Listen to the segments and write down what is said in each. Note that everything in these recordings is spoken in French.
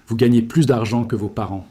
Vous gagnez plus d'argent que vos parents,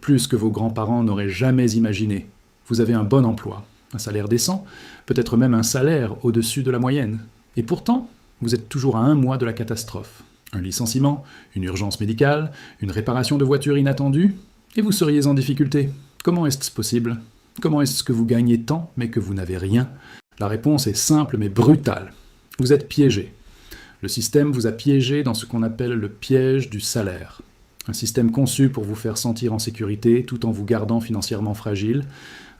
plus que vos grands-parents n'auraient jamais imaginé. Vous avez un bon emploi, un salaire décent, peut-être même un salaire au-dessus de la moyenne. Et pourtant, vous êtes toujours à 1 mois de la catastrophe. Un licenciement, une urgence médicale, une réparation de voiture inattendue, et vous seriez en difficulté. Comment est-ce possible? Comment est-ce que vous gagnez tant, mais que vous n'avez rien? La réponse est simple mais brutale. Vous êtes piégé. Le système vous a piégé dans ce qu'on appelle le piège du salaire. Un système conçu pour vous faire sentir en sécurité tout en vous gardant financièrement fragile.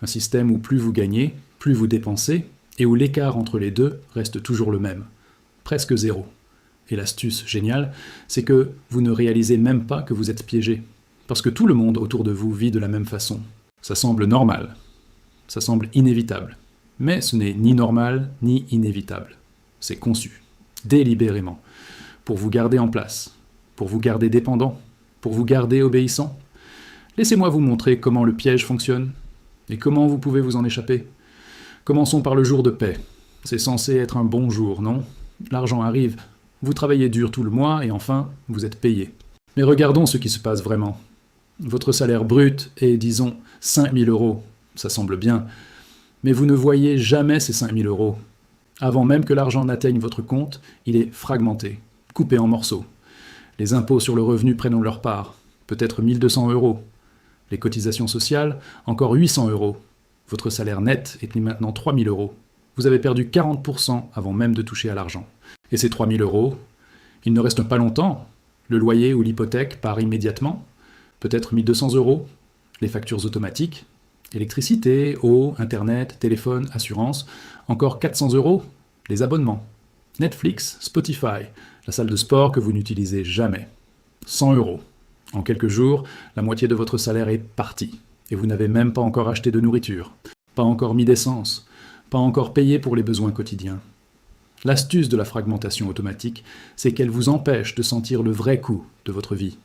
Un système où plus vous gagnez, plus vous dépensez, et où l'écart entre les deux reste toujours le même. Presque zéro. Et l'astuce géniale, c'est que vous ne réalisez même pas que vous êtes piégé. Parce que tout le monde autour de vous vit de la même façon. Ça semble normal. Ça semble inévitable. Mais ce n'est ni normal, ni inévitable. C'est conçu, délibérément, pour vous garder en place, pour vous garder dépendant, pour vous garder obéissant. Laissez-moi vous montrer comment le piège fonctionne, et comment vous pouvez vous en échapper. Commençons par le jour de paix. C'est censé être un bon jour, non? L'argent arrive, vous travaillez dur tout le mois, et enfin, vous êtes payé. Mais regardons ce qui se passe vraiment. Votre salaire brut est, disons, 5 000 €. Ça semble bien. Mais vous ne voyez jamais ces 5 000 €. Avant même que l'argent n'atteigne votre compte, il est fragmenté, coupé en morceaux. Les impôts sur le revenu prennent leur part, peut-être 1 200 €. Les cotisations sociales, encore 800 €. Votre salaire net est maintenant 3 000 €. Vous avez perdu 40% avant même de toucher à l'argent. Et ces 3 000 €, ils ne restent pas longtemps. Le loyer ou l'hypothèque part immédiatement, peut-être 1 200 €. Les factures automatiques, électricité, eau, internet, téléphone, assurance, encore 400 €. Les abonnements, Netflix, Spotify, la salle de sport que vous n'utilisez jamais. 100 €. En quelques jours, la moitié de votre salaire est partie. Et vous n'avez même pas encore acheté de nourriture, pas encore mis d'essence, pas encore payé pour les besoins quotidiens. L'astuce de la fragmentation automatique, c'est qu'elle vous empêche de sentir le vrai coût de votre vie.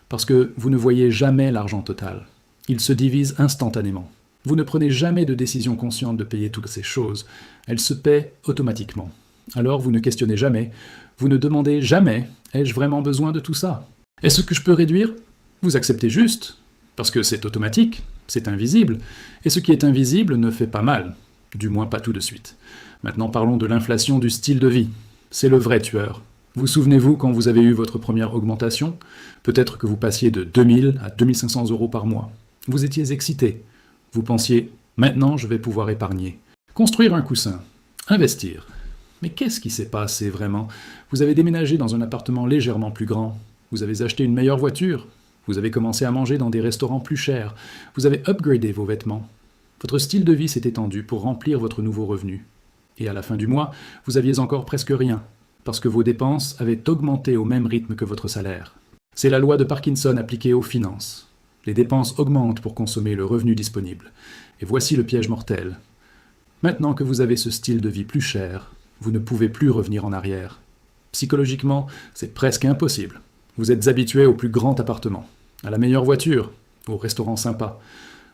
Parce que vous ne voyez jamais l'argent total. Il se divise instantanément. Vous ne prenez jamais de décision consciente de payer toutes ces choses. Elles se paient automatiquement. Alors vous ne questionnez jamais. Vous ne demandez jamais « Ai-je vraiment besoin de tout ça ?» Est-ce que je peux réduire? Vous acceptez juste. Parce que c'est automatique, c'est invisible. Et ce qui est invisible ne fait pas mal. Du moins pas tout de suite. Maintenant parlons de l'inflation du style de vie. C'est le vrai tueur. Vous souvenez-vous quand vous avez eu votre première augmentation? Peut-être que vous passiez de 2 000 à 2 500 € par mois. Vous étiez excité. Vous pensiez « Maintenant, je vais pouvoir épargner. » Construire un coussin. Investir. Mais qu'est-ce qui s'est passé vraiment? Vous avez déménagé dans un appartement légèrement plus grand. Vous avez acheté une meilleure voiture. Vous avez commencé à manger dans des restaurants plus chers. Vous avez upgradé vos vêtements. Votre style de vie s'est étendu pour remplir votre nouveau revenu. Et à la fin du mois, vous aviez encore presque rien, parce que vos dépenses avaient augmenté au même rythme que votre salaire. C'est la loi de Parkinson appliquée aux finances. Les dépenses augmentent pour consommer le revenu disponible. Et voici le piège mortel. Maintenant que vous avez ce style de vie plus cher, vous ne pouvez plus revenir en arrière. Psychologiquement, c'est presque impossible. Vous êtes habitué au plus grand appartement, à la meilleure voiture, au restaurant sympa.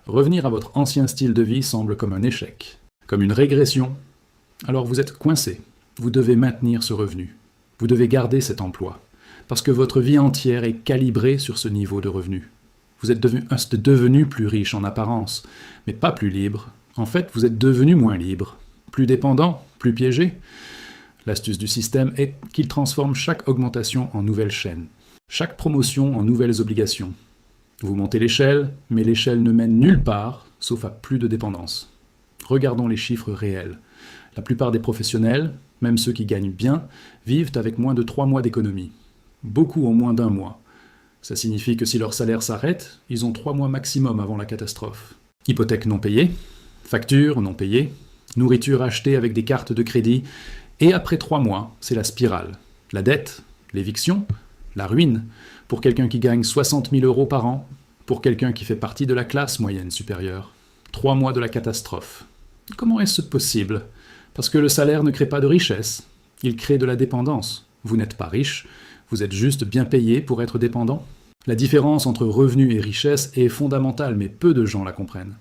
Revenir à votre ancien style de vie semble comme un échec, comme une régression. Alors vous êtes coincé. Vous devez maintenir ce revenu. Vous devez garder cet emploi, parce que votre vie entière est calibrée sur ce niveau de revenu. Vous êtes devenu plus riche en apparence, mais pas plus libre. En fait, vous êtes devenu moins libre, plus dépendant, plus piégé. L'astuce du système est qu'il transforme chaque augmentation en nouvelle chaîne, chaque promotion en nouvelles obligations. Vous montez l'échelle, mais l'échelle ne mène nulle part, sauf à plus de dépendance. Regardons les chiffres réels. La plupart des professionnels, même ceux qui gagnent bien, vivent avec moins de 3 mois d'économie. Beaucoup ont moins d'1 mois. Ça signifie que si leur salaire s'arrête, ils ont 3 mois maximum avant la catastrophe. Hypothèque non payée, factures non payées, nourriture achetée avec des cartes de crédit, et après 3 mois, c'est la spirale. La dette, l'éviction, la ruine, pour quelqu'un qui gagne 60 000 € par an, pour quelqu'un qui fait partie de la classe moyenne supérieure. 3 mois de la catastrophe. Comment est-ce possible? Parce que le salaire ne crée pas de richesse, il crée de la dépendance. Vous n'êtes pas riche, vous êtes juste bien payé pour être dépendant. La différence entre revenu et richesse est fondamentale, mais peu de gens la comprennent.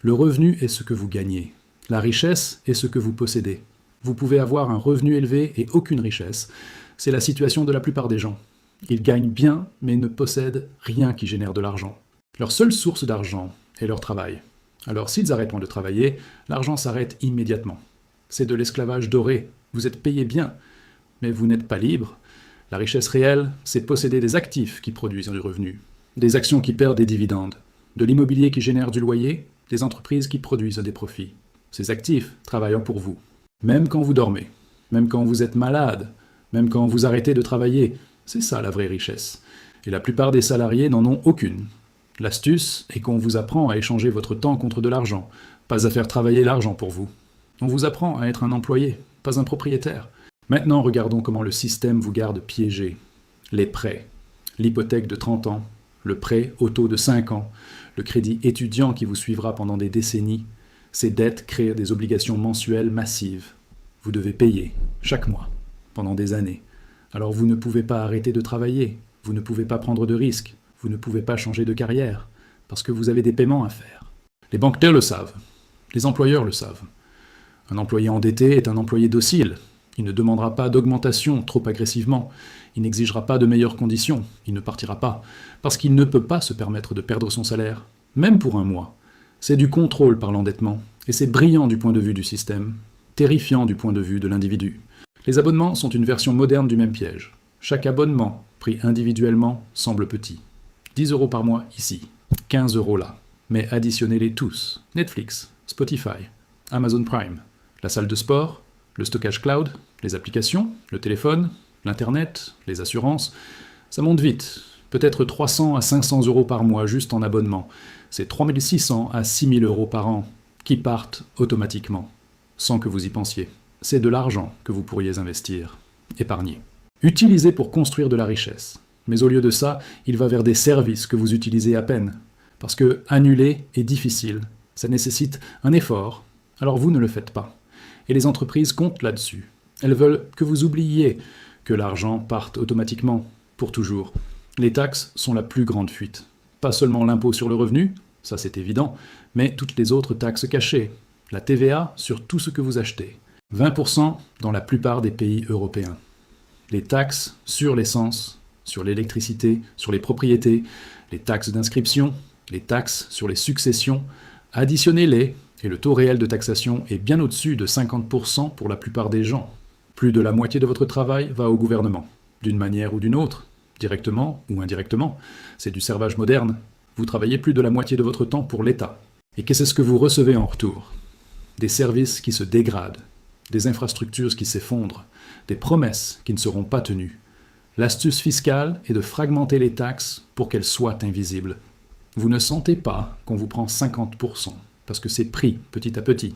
Le revenu est ce que vous gagnez. La richesse est ce que vous possédez. Vous pouvez avoir un revenu élevé et aucune richesse. C'est la situation de la plupart des gens. Ils gagnent bien, mais ne possèdent rien qui génère de l'argent. Leur seule source d'argent est leur travail. Alors s'ils arrêtent de travailler, l'argent s'arrête immédiatement. C'est de l'esclavage doré. Vous êtes payé bien, mais vous n'êtes pas libre. La richesse réelle, c'est posséder des actifs qui produisent du revenu, des actions qui perdent des dividendes, de l'immobilier qui génère du loyer, des entreprises qui produisent des profits. Ces actifs travaillant pour vous. Même quand vous dormez, même quand vous êtes malade, même quand vous arrêtez de travailler, c'est ça la vraie richesse. Et la plupart des salariés n'en ont aucune. L'astuce est qu'on vous apprend à échanger votre temps contre de l'argent, pas à faire travailler l'argent pour vous. On vous apprend à être un employé, pas un propriétaire. Maintenant, regardons comment le système vous garde piégé. Les prêts, l'hypothèque de 30 ans, le prêt au taux de 5 ans, le crédit étudiant qui vous suivra pendant des décennies. Ces dettes créent des obligations mensuelles massives. Vous devez payer, chaque mois, pendant des années. Alors vous ne pouvez pas arrêter de travailler, vous ne pouvez pas prendre de risques, vous ne pouvez pas changer de carrière, parce que vous avez des paiements à faire. Les banquiers le savent, les employeurs le savent. Un employé endetté est un employé docile. Il ne demandera pas d'augmentation trop agressivement, il n'exigera pas de meilleures conditions, il ne partira pas, parce qu'il ne peut pas se permettre de perdre son salaire, même pour un mois. C'est du contrôle par l'endettement, et c'est brillant du point de vue du système, terrifiant du point de vue de l'individu. Les abonnements sont une version moderne du même piège. Chaque abonnement, pris individuellement, semble petit. 10 € par mois ici, 15 € là. Mais additionnez-les tous. Netflix, Spotify, Amazon Prime, la salle de sport, le stockage cloud, les applications, le téléphone, l'Internet, les assurances. Ça monte vite. Peut-être 300 à 500 € par mois juste en abonnement. C'est 3600 à 6000 € par an qui partent automatiquement, sans que vous y pensiez. C'est de l'argent que vous pourriez investir, épargner. Utilisez pour construire de la richesse. Mais au lieu de ça, il va vers des services que vous utilisez à peine. Parce que annuler est difficile. Ça nécessite un effort. Alors vous ne le faites pas. Et les entreprises comptent là-dessus. Elles veulent que vous oubliez que l'argent parte automatiquement, pour toujours. Les taxes sont la plus grande fuite. Pas seulement l'impôt sur le revenu, ça c'est évident, mais toutes les autres taxes cachées. La TVA sur tout ce que vous achetez. 20% dans la plupart des pays européens. Les taxes sur l'essence, sur l'électricité, sur les propriétés, les taxes d'inscription, les taxes sur les successions, additionnez-les, et le taux réel de taxation est bien au-dessus de 50% pour la plupart des gens. Plus de la moitié de votre travail va au gouvernement, d'une manière ou d'une autre, directement ou indirectement. C'est du servage moderne. Vous travaillez plus de la moitié de votre temps pour l'État. Et qu'est-ce que vous recevez en retour? Des services qui se dégradent, des infrastructures qui s'effondrent, des promesses qui ne seront pas tenues. L'astuce fiscale est de fragmenter les taxes pour qu'elles soient invisibles. Vous ne sentez pas qu'on vous prend 50%, parce que c'est pris petit à petit.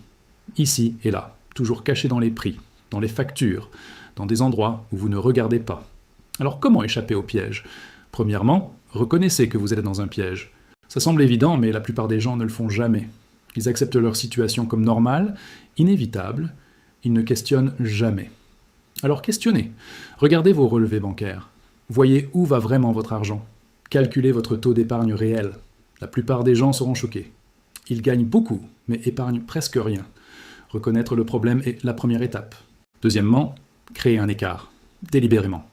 Ici et là, toujours caché dans les prix, dans les factures, dans des endroits où vous ne regardez pas. Alors comment échapper au piège? Premièrement, reconnaissez que vous êtes dans un piège. Ça semble évident, mais la plupart des gens ne le font jamais. Ils acceptent leur situation comme normale, inévitable. Ils ne questionnent jamais. Alors questionnez. Regardez vos relevés bancaires. Voyez où va vraiment votre argent. Calculez votre taux d'épargne réel. La plupart des gens seront choqués. Ils gagnent beaucoup, mais épargnent presque rien. Reconnaître le problème est la première étape. Deuxièmement, créez un écart, délibérément,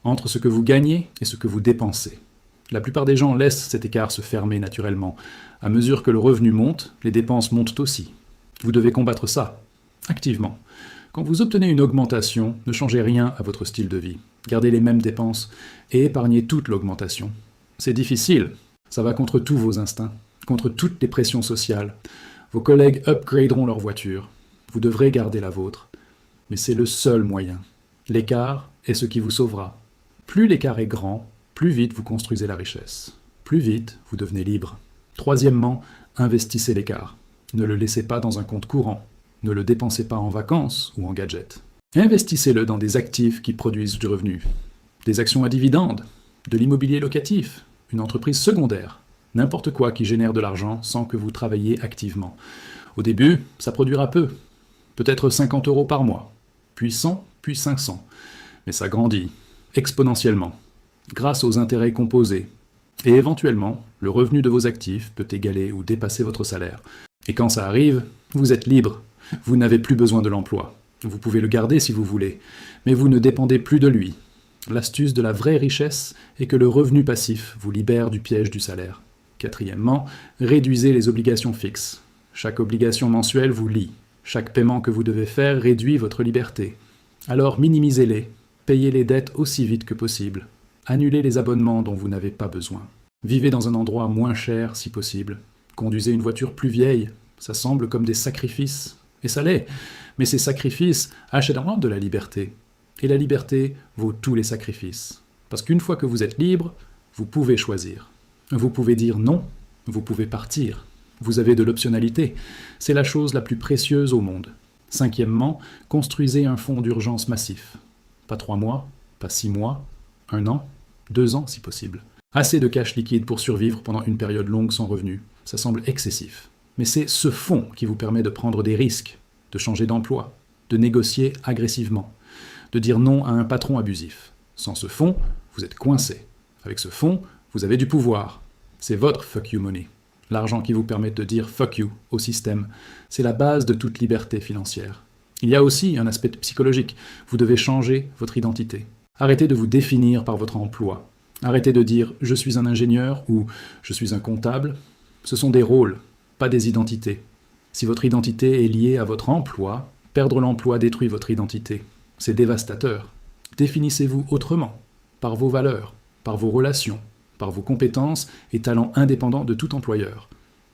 entre ce que vous gagnez et ce que vous dépensez. La plupart des gens laissent cet écart se fermer naturellement. À mesure que le revenu monte, les dépenses montent aussi. Vous devez combattre ça, activement. Quand vous obtenez une augmentation, ne changez rien à votre style de vie. Gardez les mêmes dépenses et épargnez toute l'augmentation. C'est difficile, ça va contre tous vos instincts, contre toutes les pressions sociales. Vos collègues upgraderont leur voiture. Vous devrez garder la vôtre. Mais c'est le seul moyen. L'écart est ce qui vous sauvera. Plus l'écart est grand, plus vite vous construisez la richesse. Plus vite, vous devenez libre. Troisièmement, investissez l'écart. Ne le laissez pas dans un compte courant. Ne le dépensez pas en vacances ou en gadgets. Investissez-le dans des actifs qui produisent du revenu. Des actions à dividendes, de l'immobilier locatif, une entreprise secondaire. N'importe quoi qui génère de l'argent sans que vous travailliez activement. Au début, ça produira peu. Peut-être 50 € par mois. Puis 100, puis 500. Mais ça grandit, exponentiellement, grâce aux intérêts composés. Et éventuellement, le revenu de vos actifs peut égaler ou dépasser votre salaire. Et quand ça arrive, vous êtes libre. Vous n'avez plus besoin de l'emploi. Vous pouvez le garder si vous voulez, mais vous ne dépendez plus de lui. L'astuce de la vraie richesse est que le revenu passif vous libère du piège du salaire. Quatrièmement, réduisez les obligations fixes. Chaque obligation mensuelle vous lie. Chaque paiement que vous devez faire réduit votre liberté. Alors minimisez-les, payez les dettes aussi vite que possible. Annulez les abonnements dont vous n'avez pas besoin. Vivez dans un endroit moins cher si possible. Conduisez une voiture plus vieille. Ça semble comme des sacrifices. Et ça l'est. Mais ces sacrifices achèteront de la liberté. Et la liberté vaut tous les sacrifices. Parce qu'une fois que vous êtes libre, vous pouvez choisir. Vous pouvez dire non, vous pouvez partir. Vous avez de l'optionnalité. C'est la chose la plus précieuse au monde. Cinquièmement, construisez un fonds d'urgence massif. Pas 3 mois, pas 6 mois, 1 an, 2 ans si possible. Assez de cash liquide pour survivre pendant une période longue sans revenu. Ça semble excessif. Mais c'est ce fonds qui vous permet de prendre des risques, de changer d'emploi, de négocier agressivement, de dire non à un patron abusif. Sans ce fonds, vous êtes coincé. Avec ce fonds, vous avez du pouvoir. C'est votre fuck you money. L'argent qui vous permet de dire fuck you au système. C'est la base de toute liberté financière. Il y a aussi un aspect psychologique. Vous devez changer votre identité. Arrêtez de vous définir par votre emploi. Arrêtez de dire je suis un ingénieur ou je suis un comptable. Ce sont des rôles, pas des identités. Si votre identité est liée à votre emploi, perdre l'emploi détruit votre identité. C'est dévastateur. Définissez-vous autrement, par vos valeurs, par vos relations, par vos compétences et talents indépendants de tout employeur.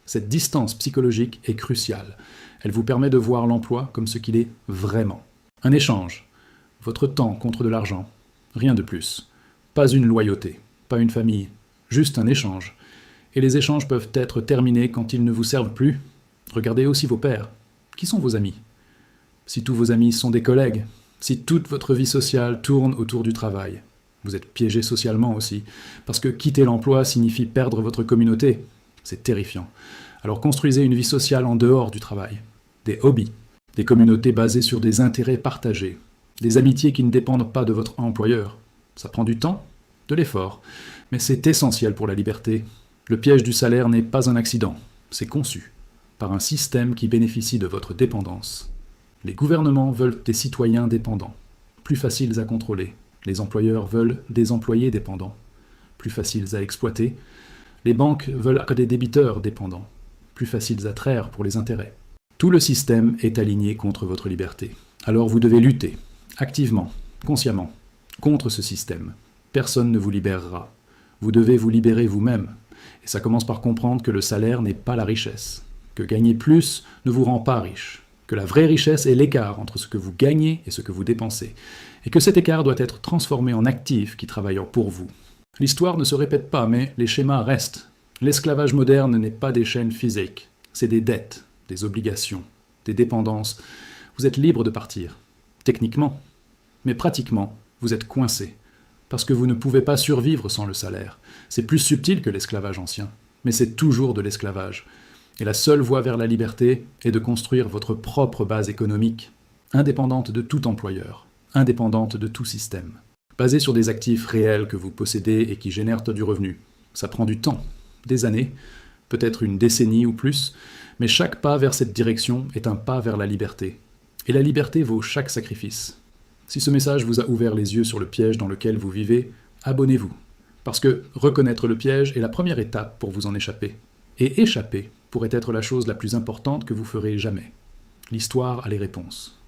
Cette distance psychologique est cruciale. Elle vous permet de voir l'emploi comme ce qu'il est vraiment. Un échange. Votre temps contre de l'argent. Rien de plus. Pas une loyauté, pas une famille. Juste un échange. Et les échanges peuvent être terminés quand ils ne vous servent plus. Regardez aussi vos pairs. Qui sont vos amis? Si tous vos amis sont des collègues, si toute votre vie sociale tourne autour du travail, vous êtes piégé socialement aussi, parce que quitter l'emploi signifie perdre votre communauté. C'est terrifiant. Alors construisez une vie sociale en dehors du travail. Des hobbies, des communautés basées sur des intérêts partagés, des amitiés qui ne dépendent pas de votre employeur. Ça prend du temps, de l'effort, mais c'est essentiel pour la liberté. Le piège du salaire n'est pas un accident, c'est conçu par un système qui bénéficie de votre dépendance. Les gouvernements veulent des citoyens dépendants, plus faciles à contrôler. Les employeurs veulent des employés dépendants, plus faciles à exploiter. Les banques veulent des débiteurs dépendants, plus faciles à traire pour les intérêts. Tout le système est aligné contre votre liberté. Alors vous devez lutter, activement, consciemment, contre ce système. Personne ne vous libérera. Vous devez vous libérer vous-même. Et ça commence par comprendre que le salaire n'est pas la richesse, que gagner plus ne vous rend pas riche, que la vraie richesse est l'écart entre ce que vous gagnez et ce que vous dépensez, et que cet écart doit être transformé en actifs qui travaillent pour vous. L'histoire ne se répète pas, mais les schémas restent. L'esclavage moderne n'est pas des chaînes physiques, c'est des dettes, des obligations, des dépendances. Vous êtes libre de partir, techniquement, mais pratiquement, vous êtes coincé, parce que vous ne pouvez pas survivre sans le salaire. C'est plus subtil que l'esclavage ancien, mais c'est toujours de l'esclavage. Et la seule voie vers la liberté est de construire votre propre base économique, indépendante de tout employeur, indépendante de tout système, basée sur des actifs réels que vous possédez et qui génèrent du revenu. Ça prend du temps, des années, peut-être une décennie ou plus, mais chaque pas vers cette direction est un pas vers la liberté. Et la liberté vaut chaque sacrifice. Si ce message vous a ouvert les yeux sur le piège dans lequel vous vivez, abonnez-vous. Parce que reconnaître le piège est la première étape pour vous en échapper. Et échapper pourrait être la chose la plus importante que vous ferez jamais. L'histoire a les réponses.